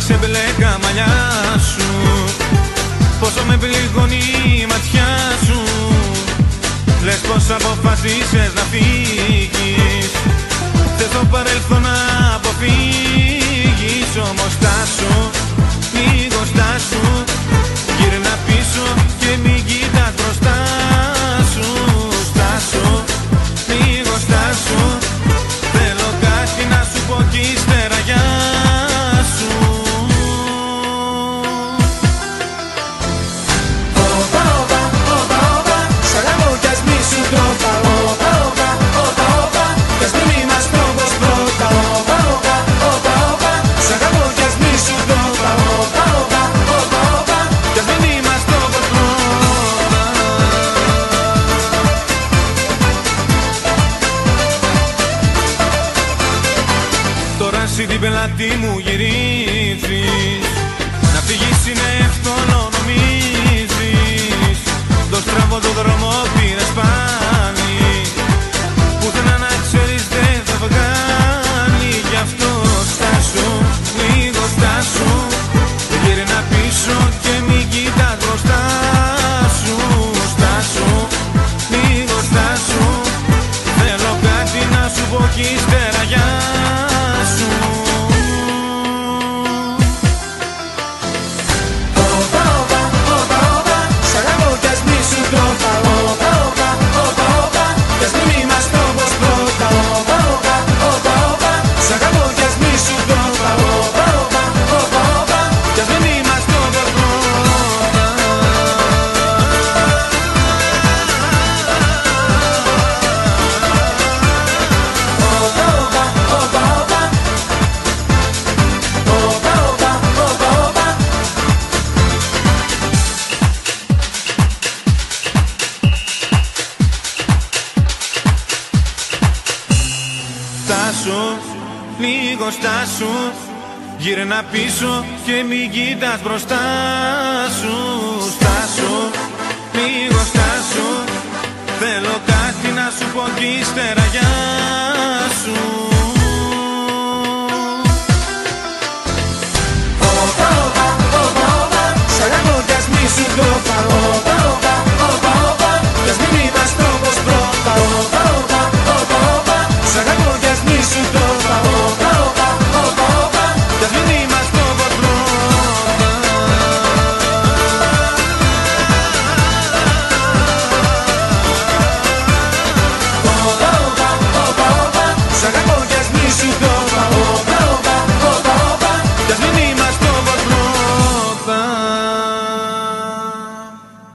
ξεμπλέκα μαλλιά σου, πόσο με πληγώνει η ματιά σου. Λες πως αποφασίσες να φύγεις, θες το παρελθόν να αποφύγεις. Όμως στάσου, λίγο στάσου, γύρνα πίσω και μην κοιτάς μπροστά σου. Στάσου, λίγο στάσου, θέλω κάτι να σου πω κι ύστερα γεια σου. Όπα, όπα, όπα, όπα, σ' αγαπώ κι ας μη σου το είπα. Όπα, όπα, όπα, όπα, κι ας μην είμαστε όπως πρώτα. Όπα, όπα, όπα, όπα, σ' αγαπώ κι ας μη σου το είπα. Όπα, όπα, όπα, όπα, κι ας μην είμαστε όπως πρώτα. Τώρα εσύ την πελάτη μου γυρίζεις, να φύγεις είναι εύκολο νομίζεις. Το στραβό το δρόμο πήρες πάλι, πουθενά να ξέρεις δεν θα βγάλει. Γι' αυτό στάσου, λίγο στάσου, γύρνα πίσω και μην κοιτάς μπροστά σου. Στάσου, λίγο στάσου, θέλω κάτι να σου πω κι ύστερα γεια σου. Όπα, όπα, όπα, όπα, σ' αγαπώ κι ας μη σου το είπα. Όπα, όπα, όπα, όπα, κι ας μην είμαστε όπως πρώτα. Όπα, όπα, όπα, όπα, σ' αγαπώ κι ας μη σου το είπα. Όπα, όπα, όπα, όπα, κι ας μην είμαστε όπως πρώτα. Όπα, όπα, όπα, όπα, όπα, όπα, όπα, όπα. Στάσου, λίγο στάσου, γύρνα πίσω και μην κοιτάς μπροστά σου. Στάσου, λίγο στάσου, θέλω κάτι να σου πω κι ύστερα γεια